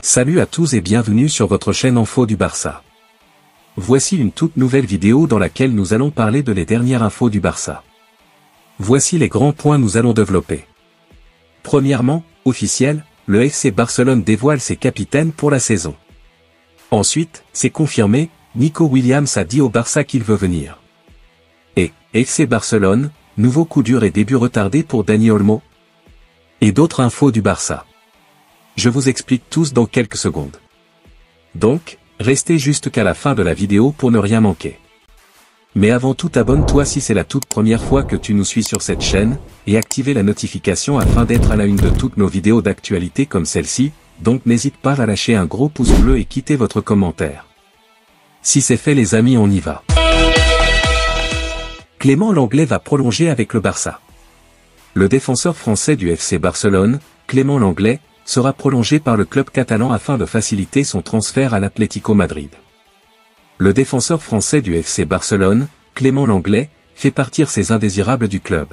Salut à tous et bienvenue sur votre chaîne Info du Barça. Voici une toute nouvelle vidéo dans laquelle nous allons parler de les dernières infos du Barça. Voici les grands points nous allons développer. Premièrement, officiel, le FC Barcelone dévoile ses capitaines pour la saison. Ensuite, c'est confirmé, Nico Williams a dit au Barça qu'il veut venir. Et, FC Barcelone, nouveau coup dur et début retardé pour Dani Olmo. Et d'autres infos du Barça. Je vous explique tous dans quelques secondes. Donc, restez jusqu'à la fin de la vidéo pour ne rien manquer. Mais avant tout, abonne-toi si c'est la toute première fois que tu nous suis sur cette chaîne, et activez la notification afin d'être à la une de toutes nos vidéos d'actualité comme celle-ci, donc n'hésite pas à lâcher un gros pouce bleu et quitter votre commentaire. Si c'est fait les amis, on y va. Clément Lenglet va prolonger avec le Barça. Le défenseur français du FC Barcelone, Clément Lenglet, sera prolongé par le club catalan afin de faciliter son transfert à l'Atlético Madrid. Le défenseur français du FC Barcelone, Clément Lenglet, fait partir ses indésirables du club.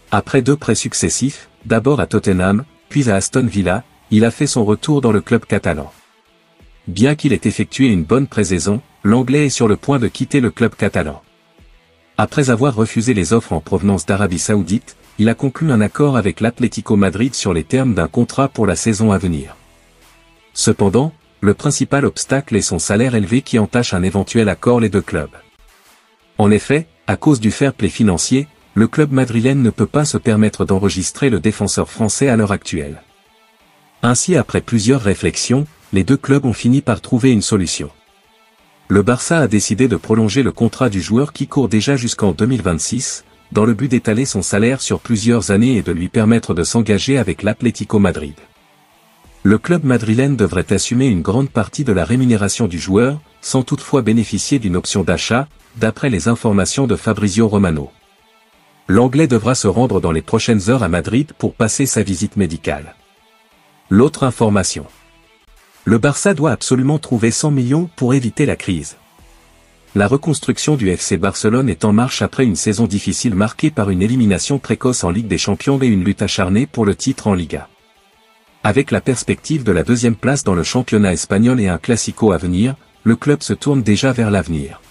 Après 2 prêts successifs, d'abord à Tottenham, puis à Aston Villa, il a fait son retour dans le club catalan. Bien qu'il ait effectué une bonne pré-saison, Lenglet est sur le point de quitter le club catalan. Après avoir refusé les offres en provenance d'Arabie Saoudite, il a conclu un accord avec l'Atlético Madrid sur les termes d'un contrat pour la saison à venir. Cependant, le principal obstacle est son salaire élevé qui entache un éventuel accord les deux clubs. En effet, à cause du fair play financier, le club madrilène ne peut pas se permettre d'enregistrer le défenseur français à l'heure actuelle. Ainsi, après plusieurs réflexions, les deux clubs ont fini par trouver une solution. Le Barça a décidé de prolonger le contrat du joueur qui court déjà jusqu'en 2026, dans le but d'étaler son salaire sur plusieurs années et de lui permettre de s'engager avec l'Atlético Madrid. Le club madrilène devrait assumer une grande partie de la rémunération du joueur, sans toutefois bénéficier d'une option d'achat, d'après les informations de Fabrizio Romano. L'Anglais devra se rendre dans les prochaines heures à Madrid pour passer sa visite médicale. L'autre information. Le Barça doit absolument trouver 100 millions pour éviter la crise. La reconstruction du FC Barcelone est en marche après une saison difficile marquée par une élimination précoce en Ligue des Champions et une lutte acharnée pour le titre en Liga. Avec la perspective de la 2e place dans le championnat espagnol et un classico à venir, le club se tourne déjà vers l'avenir.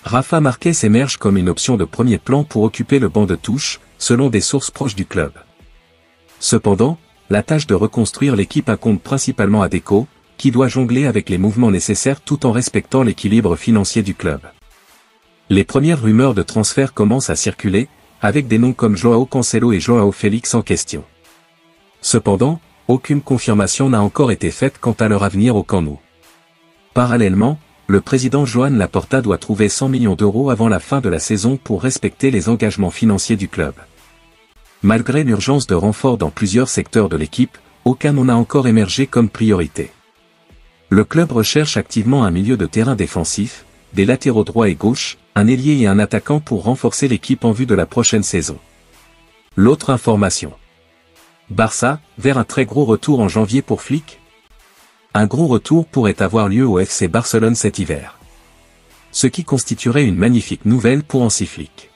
Rafa Márquez émerge comme une option de premier plan pour occuper le banc de touche, selon des sources proches du club. Cependant, la tâche de reconstruire l'équipe incombe principalement à Deco, qui doit jongler avec les mouvements nécessaires tout en respectant l'équilibre financier du club. Les premières rumeurs de transfert commencent à circuler, avec des noms comme Joao Cancelo et Joao Félix en question. Cependant, aucune confirmation n'a encore été faite quant à leur avenir au Camp Nou. Parallèlement, le président Joan Laporta doit trouver 100 millions d'euros avant la fin de la saison pour respecter les engagements financiers du club. Malgré l'urgence de renfort dans plusieurs secteurs de l'équipe, aucun n'en a encore émergé comme priorité. Le club recherche activement un milieu de terrain défensif, des latéraux droits et gauche, un ailier et un attaquant pour renforcer l'équipe en vue de la prochaine saison. L'autre information. Barça, vers un très gros retour en janvier pour Flick. Un gros retour pourrait avoir lieu au FC Barcelone cet hiver. Ce qui constituerait une magnifique nouvelle pour Hansi Flick.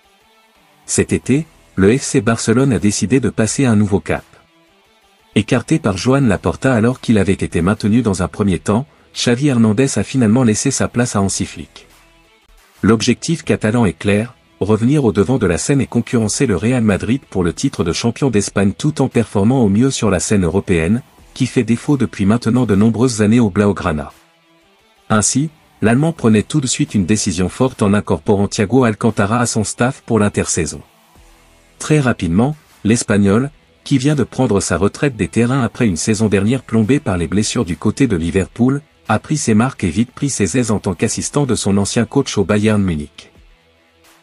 Cet été, le FC Barcelone a décidé de passer un nouveau cap. Écarté par Joan Laporta alors qu'il avait été maintenu dans un premier temps, Xavi Hernandez a finalement laissé sa place à Hansi Flick. L'objectif catalan est clair, revenir au devant de la scène et concurrencer le Real Madrid pour le titre de champion d'Espagne tout en performant au mieux sur la scène européenne, qui fait défaut depuis maintenant de nombreuses années au Blaugrana. Ainsi, l'Allemand prenait tout de suite une décision forte en incorporant Thiago Alcantara à son staff pour l'intersaison. Très rapidement, l'Espagnol, qui vient de prendre sa retraite des terrains après une saison dernière plombée par les blessures du côté de Liverpool, a pris ses marques et vite pris ses aises en tant qu'assistant de son ancien coach au Bayern Munich.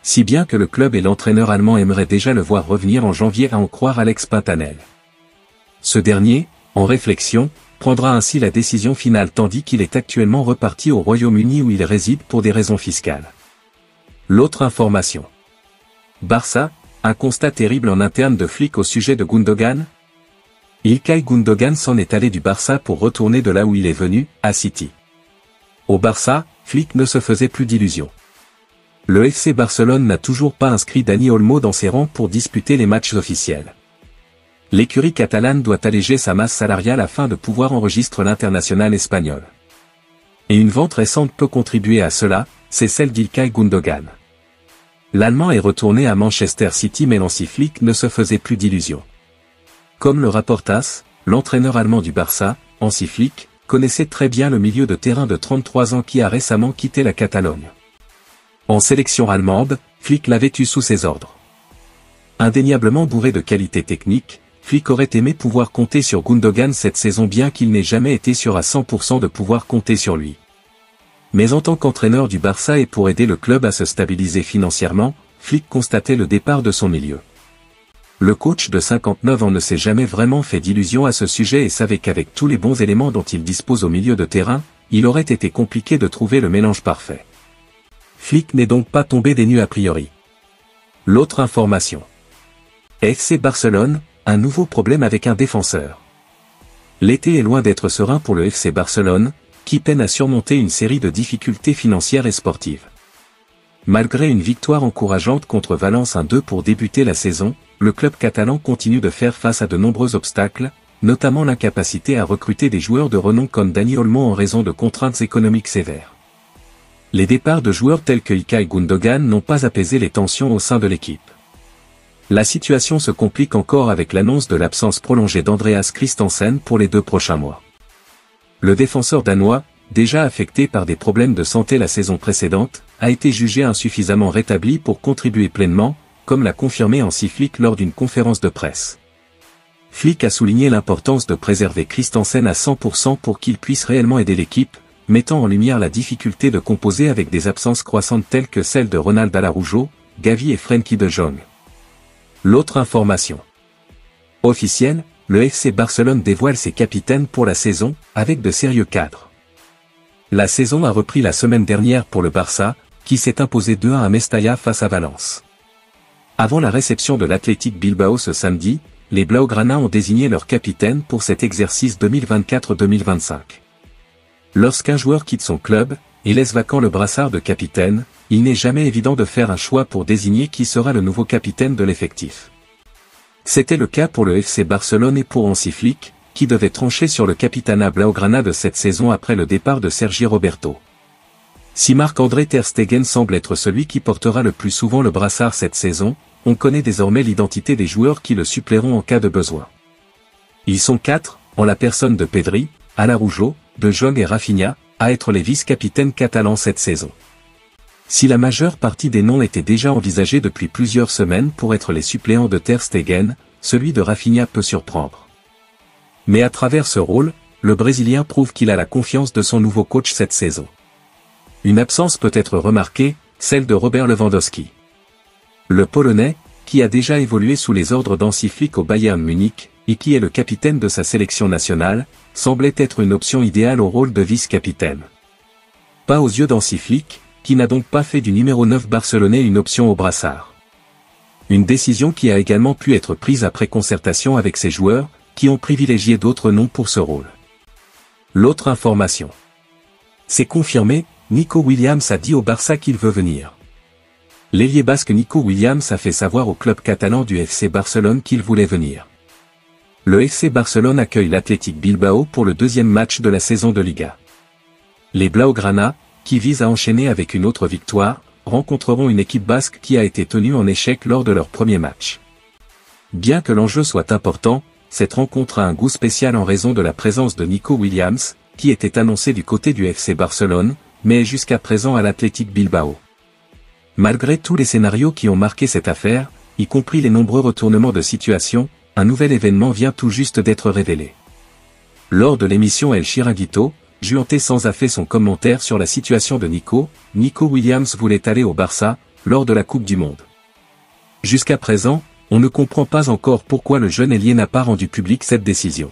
Si bien que le club et l'entraîneur allemand aimeraient déjà le voir revenir en janvier à en croire Alex Pantanel. Ce dernier, en réflexion, prendra ainsi la décision finale tandis qu'il est actuellement reparti au Royaume-Uni où il réside pour des raisons fiscales. L'autre information. Barça, un constat terrible en interne de Flick au sujet de Gundogan. İlkay Gundogan s'en est allé du Barça pour retourner de là où il est venu, à City. Au Barça, Flick ne se faisait plus d'illusions. Le FC Barcelone n'a toujours pas inscrit Dani Olmo dans ses rangs pour disputer les matchs officiels. L'écurie catalane doit alléger sa masse salariale afin de pouvoir enregistrer l'international espagnol. Et une vente récente peut contribuer à cela, c'est celle d'Ilkay Gundogan. L'Allemand est retourné à Manchester City mais Hansi Flick ne se faisait plus d'illusions. Comme le rapporte AS, l'entraîneur allemand du Barça, Hansi Flick, connaissait très bien le milieu de terrain de 33 ans qui a récemment quitté la Catalogne. En sélection allemande, Flick l'avait eu sous ses ordres. Indéniablement bourré de qualités techniques, Flick aurait aimé pouvoir compter sur Gundogan cette saison bien qu'il n'ait jamais été sûr à 100% de pouvoir compter sur lui. Mais en tant qu'entraîneur du Barça et pour aider le club à se stabiliser financièrement, Flick constatait le départ de son milieu. Le coach de 59 ans ne s'est jamais vraiment fait d'illusions à ce sujet et savait qu'avec tous les bons éléments dont il dispose au milieu de terrain, il aurait été compliqué de trouver le mélange parfait. Flick n'est donc pas tombé des nues a priori. L'autre information. FC Barcelone, un nouveau problème avec un défenseur. L'été est loin d'être serein pour le FC Barcelone, qui peine à surmonter une série de difficultés financières et sportives. Malgré une victoire encourageante contre Valence 1-2 pour débuter la saison, le club catalan continue de faire face à de nombreux obstacles, notamment l'incapacité à recruter des joueurs de renom comme Dani Olmo en raison de contraintes économiques sévères. Les départs de joueurs tels que Ilkay Gundogan n'ont pas apaisé les tensions au sein de l'équipe. La situation se complique encore avec l'annonce de l'absence prolongée d'Andreas Christensen pour les 2 prochains mois. Le défenseur danois, déjà affecté par des problèmes de santé la saison précédente, a été jugé insuffisamment rétabli pour contribuer pleinement, comme l'a confirmé Hansi Flick lors d'une conférence de presse. Flick a souligné l'importance de préserver Christensen à 100% pour qu'il puisse réellement aider l'équipe, mettant en lumière la difficulté de composer avec des absences croissantes telles que celles de Ronald Araujo, Gavi et Frenkie de Jong. L'autre information officielle, le FC Barcelone dévoile ses capitaines pour la saison, avec de sérieux cadres. La saison a repris la semaine dernière pour le Barça, qui s'est imposé 2-1 à Mestalla face à Valence. Avant la réception de l'Athletic Bilbao ce samedi, les Blaugrana ont désigné leur capitaine pour cet exercice 2024-2025. Lorsqu'un joueur quitte son club, et laisse vacant le brassard de capitaine, il n'est jamais évident de faire un choix pour désigner qui sera le nouveau capitaine de l'effectif. C'était le cas pour le FC Barcelone et pour Hansi Flick, qui devait trancher sur le capitanat Blaugrana de cette saison après le départ de Sergi Roberto. Si Marc-André Ter Stegen semble être celui qui portera le plus souvent le brassard cette saison, on connaît désormais l'identité des joueurs qui le suppléeront en cas de besoin. Ils sont 4, en la personne de Pedri, Araujo, De Jong et Rafinha, à être les vice-capitaines catalans cette saison. Si la majeure partie des noms était déjà envisagée depuis plusieurs semaines pour être les suppléants de Ter Stegen, celui de Rafinha peut surprendre. Mais à travers ce rôle, le Brésilien prouve qu'il a la confiance de son nouveau coach cette saison. Une absence peut être remarquée, celle de Robert Lewandowski. Le Polonais, qui a déjà évolué sous les ordres d'Hansi Flick au Bayern Munich, et qui est le capitaine de sa sélection nationale, semblait être une option idéale au rôle de vice-capitaine. Pas aux yeux d'Hansi Flick, qui n'a donc pas fait du numéro 9 barcelonais une option au brassard. Une décision qui a également pu être prise après concertation avec ses joueurs, qui ont privilégié d'autres noms pour ce rôle. L'autre information. C'est confirmé, Nico Williams a dit au Barça qu'il veut venir. L'ailier basque Nico Williams a fait savoir au club catalan du FC Barcelone qu'il voulait venir. Le FC Barcelone accueille l'Athletic Bilbao pour le 2e match de la saison de Liga. Les Blaugrana, qui visent à enchaîner avec une autre victoire, rencontreront une équipe basque qui a été tenue en échec lors de leur premier match. Bien que l'enjeu soit important, cette rencontre a un goût spécial en raison de la présence de Nico Williams, qui était annoncé du côté du FC Barcelone, mais jusqu'à présent à l'Athletic Bilbao. Malgré tous les scénarios qui ont marqué cette affaire, y compris les nombreux retournements de situation, un nouvel événement vient tout juste d'être révélé. Lors de l'émission El Chiringuito, Juan Sanz a fait son commentaire sur la situation de Nico Williams voulait aller au Barça, lors de la Coupe du Monde. Jusqu'à présent, on ne comprend pas encore pourquoi le jeune ailier n'a pas rendu public cette décision.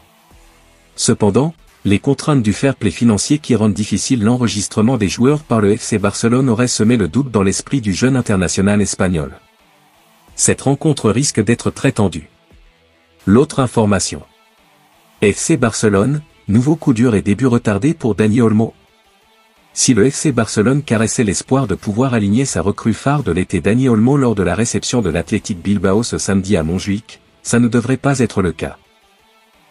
Cependant, les contraintes du fair play financier qui rendent difficile l'enregistrement des joueurs par le FC Barcelone auraient semé le doute dans l'esprit du jeune international espagnol. Cette rencontre risque d'être très tendue. L'autre information. FC Barcelone, nouveau coup dur et début retardé pour Dani Olmo. Si le FC Barcelone caressait l'espoir de pouvoir aligner sa recrue phare de l'été Dani Olmo lors de la réception de l'Athletic Bilbao ce samedi à Montjuïc, ça ne devrait pas être le cas.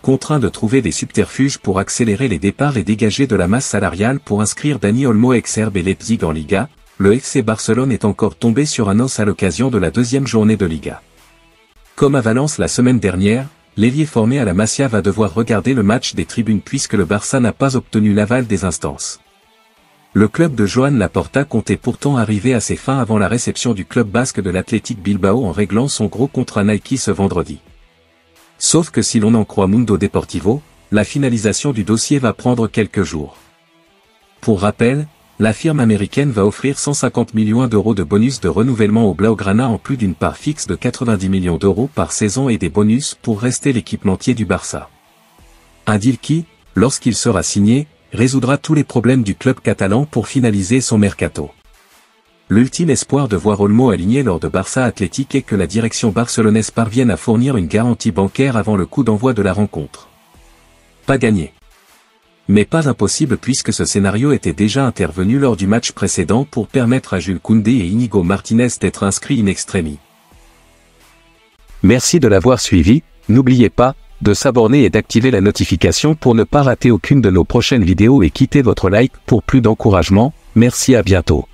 Contraint de trouver des subterfuges pour accélérer les départs et dégager de la masse salariale pour inscrire Dani Olmo ex-RB Leipzig en Liga, le FC Barcelone est encore tombé sur un os à l'occasion de la deuxième journée de Liga. Comme à Valence la semaine dernière, l'ailier formé à la Masia va devoir regarder le match des tribunes puisque le Barça n'a pas obtenu l'aval des instances. Le club de Joan Laporta comptait pourtant arriver à ses fins avant la réception du club basque de l'Athletic Bilbao en réglant son gros contrat Nike ce vendredi. Sauf que si l'on en croit Mundo Deportivo, la finalisation du dossier va prendre quelques jours. Pour rappel, la firme américaine va offrir 150 millions d'euros de bonus de renouvellement au Blaugrana en plus d'une part fixe de 90 millions d'euros par saison et des bonus pour rester l'équipementier du Barça. Un deal qui, lorsqu'il sera signé, résoudra tous les problèmes du club catalan pour finaliser son mercato. L'ultime espoir de voir Olmo aligné lors de Barça Athletic est que la direction barcelonaise parvienne à fournir une garantie bancaire avant le coup d'envoi de la rencontre. Pas gagné. Mais pas impossible puisque ce scénario était déjà intervenu lors du match précédent pour permettre à Jules Koundé et Inigo Martinez d'être inscrits in extremis. Merci de l'avoir suivi, n'oubliez pas de s'abonner et d'activer la notification pour ne pas rater aucune de nos prochaines vidéos et quittez votre like pour plus d'encouragement. Merci, à bientôt.